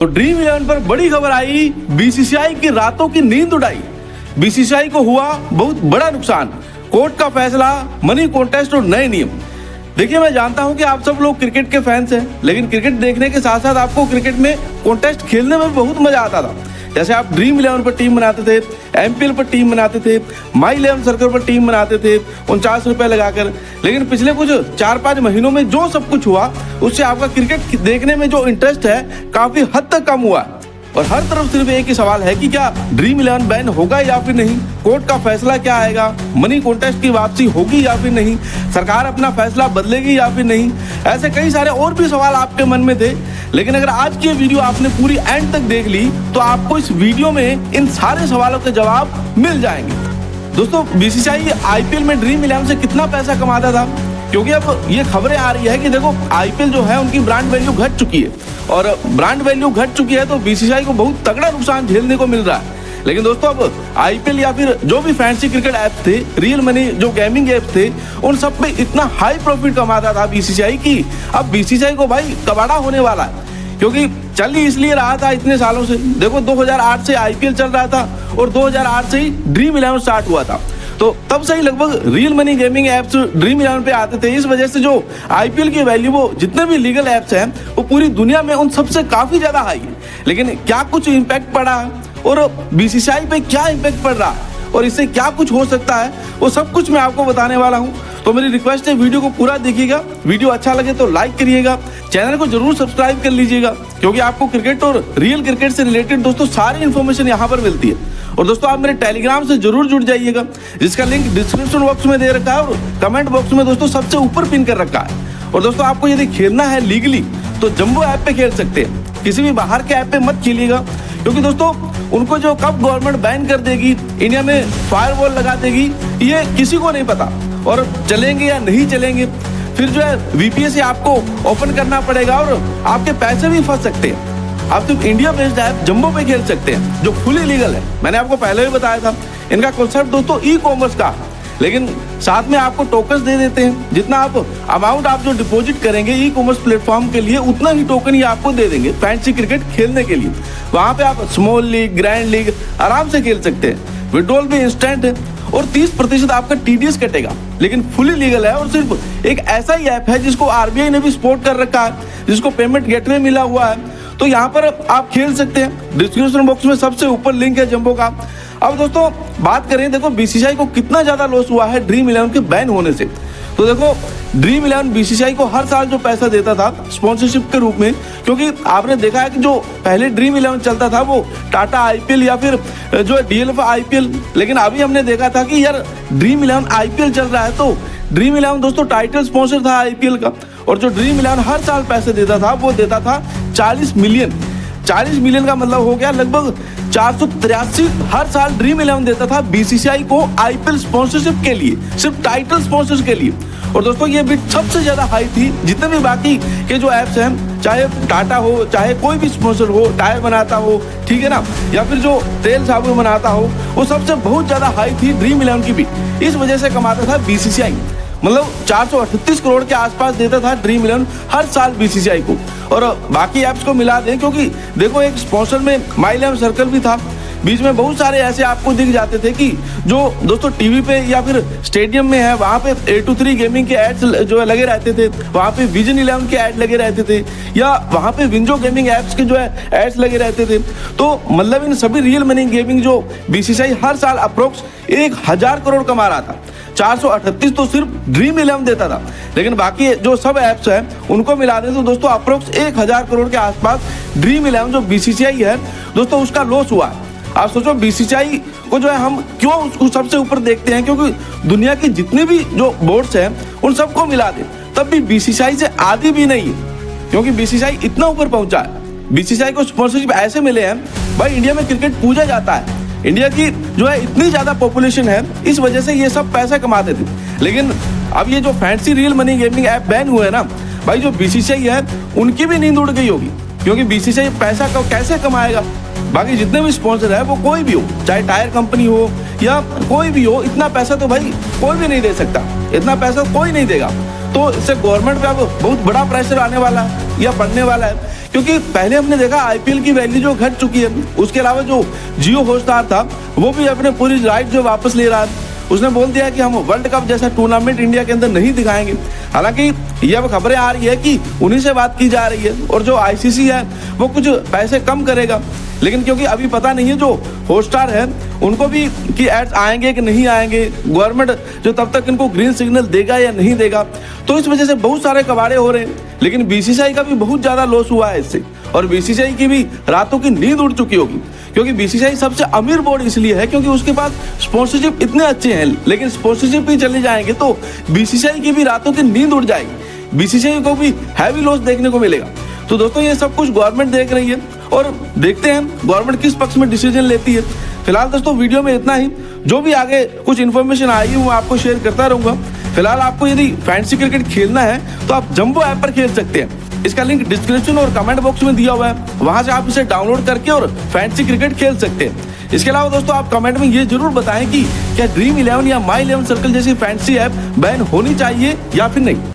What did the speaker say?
तो ड्रीम 11 पर बड़ी खबर आई, बीसीसीआई की रातों की नींद उड़ाई। बीसीसीआई को हुआ बहुत बड़ा नुकसान, कोर्ट का फैसला, मनी कॉन्टेस्ट और नए नियम। देखिए, मैं जानता हूं कि आप सब लोग क्रिकेट के फैंस हैं, लेकिन क्रिकेट देखने के साथ साथ आपको क्रिकेट में कॉन्टेस्ट खेलने में बहुत मजा आता था। जैसे आप ड्रीम 11 पर टीम बनाते थे, एमपीएल पर टीम बनाते थे, माई 11 सर्कल पर टीम बनाते थे 49 रुपए लगाकर। लेकिन पिछले कुछ 4-5 महीनों में जो सब कुछ हुआ, उससे आपका क्रिकेट देखने में जो इंटरेस्ट है काफी हद तक कम हुआ। और हर तरफ सिर्फ एक ही सवाल है कि क्या ड्रीम 11 बैन होगा या फिर नहीं, कोर्ट का फैसला क्या आएगा, मनी कॉन्टेस्ट की वापसी होगी या फिर नहीं, सरकार अपना फैसला बदलेगी या फिर नहीं। ऐसे कई सारे और भी सवाल आपके मन में थे, लेकिन अगर आज की वीडियो आपने पूरी एंड तक देख ली तो आपको इस वीडियो में इन सारे सवालों के जवाब मिल जाएंगे। दोस्तों, बीसीसीआई आईपीएल में ड्रीम 11 से कितना पैसा कमाता था, क्योंकि अब ये खबरें आ रही है कि देखो आईपीएल जो है उनकी ब्रांड वैल्यू घट चुकी है, और ब्रांड वैल्यू घट चुकी है तो बीसीसीआई को बहुत तगड़ा नुकसान झेलने को मिल रहा है। लेकिन दोस्तों, अब आईपीएल या फिर जो भी फैंसी क्रिकेट ऐप थे, रियल मनी जो गेमिंग ऐप थे, उन सब पे इतना हाई प्रॉफिट कमाता था बीसीसीआई की अब बीसीसीआई को भाई कबाड़ा होने वाला है। क्योंकि चल ही इसलिए रहा था इतने सालों से, देखो 2008 से आईपीएल चल रहा था और 2008 से ही ड्रीम 11 स्टार्ट हुआ था, तो तब से ही लगभग real money gaming apps dream 11 पे आते थे। इस वजह से जो आईपीएल की वैल्यू, वो जितने भी लीगल ऐप्स हैं, वो पूरी दुनिया में उन सबसे काफी ज्यादा हाई है। लेकिन क्या कुछ इम्पैक्ट पड़ा और बीसीसीआई पे क्या इम्पैक्ट पड़ रहा है और इससे क्या कुछ हो सकता है, वो सब कुछ मैं आपको बताने वाला हूँ। तो मेरी रिक्वेस्ट है, वीडियो को पूरा देखिएगा। वीडियो अच्छा लगे तो लाइक करिएगा, चैनल को जरूर सब्सक्राइब कर लीजिएगा, क्योंकि आपको क्रिकेट और रियल क्रिकेट से रिलेटेड दोस्तों सारी इन्फॉर्मेशन यहाँ पर मिलती है। और दोस्तों, आप मेरे टेलीग्राम से जरूर जुड़ जाइएगा, जिसका लिंक डिस्क्रिप्शन बॉक्स में दे रखा है और कमेंट बॉक्स में दोस्तों सबसे ऊपर पिन कर रखा है। और दोस्तों, आपको यदि खेलना है लीगली तो जंबो ऐप पे खेल सकते हैं, किसी भी बाहर के ऐप पे मत खेलिएगा, क्योंकि दोस्तों उनको जो कब गवर्नमेंट बैन कर देगी, इंडिया में फायरवॉल लगा देगी, ये किसी को नहीं पता। और चलेंगे या नहीं चलेंगे, फिर जो है वीपीए से आपको ओपन करना पड़ेगा और आपके पैसे भी फंस सकते हैं। आप सिर्फ इंडिया बेस्ड ऐप जंबो पे खेल सकते हैं, जो फुली लीगल है। मैंने आपको पहले भी बताया था, इनका कॉन्सेप्ट दोस्तों ई कॉमर्स का, लेकिन साथ में आपको टोकन्स दे देते हैं। जितना आप अमाउंट आप जो डिपॉजिट करेंगे ई कॉमर्स प्लेटफॉर्म के लिए, उतना ही टोकन ये आपको दे देंगे फैंसी क्रिकेट खेलने के लिए। वहां पे आप स्मॉल लीग, ग्रैंड लीग आराम से खेल सकते हैं। विड्रॉल भी इंस्टेंट है और 30% आपका टीडीएस कटेगा, लेकिन फुली लीगल है। और सिर्फ एक ऐसा ही ऐप है जिसको आरबीआई ने भी सपोर्ट कर रखा है, जिसको पेमेंट गेटवे मिला हुआ है, तो यहाँ पर आप खेल सकते हैं। डिस्क्रिप्शन बॉक्स में सबसे ऊपर लिंक है जंबो का। अब दोस्तों बात करें, देखो बीसीसीआई को कितना ज्यादा लॉस हुआ है ड्रीम 11 के बैन होने से। तो देखो, ड्रीम 11 बीसीसीआई को हर साल जो पैसा देता था स्पॉन्सरशिप के रूप में, क्योंकि आपने देखा है कि जो पहले ड्रीम 11 चलता था वो टाटा आईपीएल या फिर जो डीएलएफ आईपीएल, लेकिन अभी हमने देखा था कि यार ड्रीम 11 आईपीएल चल रहा है, तो ड्रीम 11 दोस्तों टाइटल स्पॉन्सर था आईपीएल का। और जो ड्रीम 11 हर साल पैसे देता था, वो देता था 40 मिलियन। 40 मिलियन का मतलब हो गया लगभग 483 हर साल ड्रीम 11 देता था बीसीसीआई को आईपीएल स्पॉन्सरशिप के लिए, सिर्फ टाइटल स्पॉन्सर के लिए। और दोस्तों, ये बिट सबसे ज्यादा हाई थी जितने भी बाकी के जो ऐप्स हैं, चाहे टाटा हो, चाहे कोई भी स्पॉन्सर हो, टायर बनाता हो, ठीक है ना, या फिर जो तेल साबुन बनाता हो, वो सबसे बहुत ज्यादा हाई थी ड्रीम 11 की बिट। इस वजह से कमाता था बीसीसीआई, मतलब 438 करोड़ के आसपास देता था ड्रीम 11 हर साल बीसीसीआई को। और बाकी ऐप्स को मिला दें, क्योंकि देखो एक स्पॉन्सर में माई 11 सर्कल भी था, बीच में बहुत सारे ऐसे आपको दिख जाते थे कि जो दोस्तों टीवी पे या फिर स्टेडियम में है, वहाँ पे A23 गेमिंग के एड्स जो है लगे रहते थे, वहाँ पे विजन 11 के एड लगे रहते थे, या वहाँ पे विंजो गेमिंग एप्स के जो है एड्स लगे रहते थे। तो मतलब इन सभी रियल मनी गेमिंग जो बीसीसीआई हर साल अप्रोक्स 1000 करोड़ कमा रहा था। 438 तो सिर्फ ड्रीम 11 देता था, लेकिन बाकी जो सब ऐप्स हैं उनको मिला दें तो दोस्तों अप्रोक्स 1000 करोड़ के आसपास ड्रीम 11 जो बीसीसीआई है दोस्तों उसका लॉस हुआ है। आप सोचो, बीसीसीआई को जो है हम क्यों उसको सबसे ऊपर देखते हैं, क्योंकि दुनिया की जितनी भी जो बोर्ड्स हैं उन सबको मिला दे तब भी बीसीसीआई से आधी भी नहीं है, क्योंकि बीसीसीआई इतना ऊपर पहुंचा है। बीसीसीआई को स्पॉन्सरशिप ऐसे मिले हैं, भाई इंडिया में क्रिकेट पूजा जाता है, इंडिया की जो है इतनी ज्यादा पॉपुलेशन है, इस वजह से ये सब पैसा कमाते थे। लेकिन अब ये जो fancy real money gaming app ban हुए हैं ना, भाई जो बीसीसीआई है उनकी भी नींद उड़ गई होगी, क्योंकि बीसीसीआई पैसा कैसे कमाएगा। बाकी जितने भी स्पॉन्सर है, वो कोई भी हो, चाहे टायर कंपनी हो या कोई भी हो, इतना पैसा तो भाई कोई भी नहीं दे सकता, इतना पैसा कोई नहीं देगा। तो इससे गवर्नमेंट पे अब बहुत बड़ा प्रेशर आने वाला है। या बढ़ने वाला है, क्योंकि पहले हमने देखा आईपीएल की वैल्यू जो घट चुकी है, उसके अलावा जो जियो हॉटस्टार था वो भी अपने पूरी राइट जो वापस ले रहा है। उसने बोल दिया कि हम वर्ल्ड कप जैसा टूर्नामेंट इंडिया के अंदर नहीं दिखाएंगे। हालांकि ये अब खबरें आ रही है कि उन्हीं से बात की जा रही है और जो आईसीसी है वो कुछ पैसे कम करेगा, लेकिन क्योंकि अभी पता नहीं है जो हॉटस्टार है उनको भी कि एड्स आएंगे कि नहीं आएंगे, गवर्नमेंट जो तब तक इनको ग्रीन सिग्नल देगा या नहीं देगा, तो इस वजह से बहुत सारे कबाड़े हो रहे हैं। लेकिन बीसीसीआई का भी बहुत ज्यादा लॉस हुआ है इससे, और बीसीसीआई की भी रातों की नींद उड़ चुकी होगी, क्योंकि बीसीसीआई सबसे अमीर बोर्ड इसलिए है क्योंकि उसके पास स्पॉन्सरशिप इतने अच्छे हैं। लेकिन स्पॉन्सरशिप ही चले जाएंगे तो बीसीसीआई की भी रातों की नींद उड़ जाएगी, बीसीसीआई को भी हैवी लॉस देखने को मिलेगा। तो दोस्तों ये सब कुछ गवर्नमेंट देख रही है और देखते हैं गवर्नमेंट किस पक्ष में डिसीजन लेती है। फिलहाल दोस्तों वीडियो में इतना ही, जो भी आगे कुछ इन्फॉर्मेशन आएगी वो आपको शेयर करता रहूंगा। फिलहाल आपको यदि फैंटेसी क्रिकेट खेलना है तो आप जंबो ऐप पर खेल सकते हैं, इसका लिंक डिस्क्रिप्शन और कमेंट बॉक्स में दिया हुआ है, वहां से आप इसे डाउनलोड करके और फैंटेसी क्रिकेट खेल सकते हैं। इसके अलावा दोस्तों आप कमेंट में ये जरूर बताएं कि क्या ड्रीम 11 या माई 11 सर्कल जैसी फैंटेसी ऐप बैन होनी चाहिए या फिर नहीं।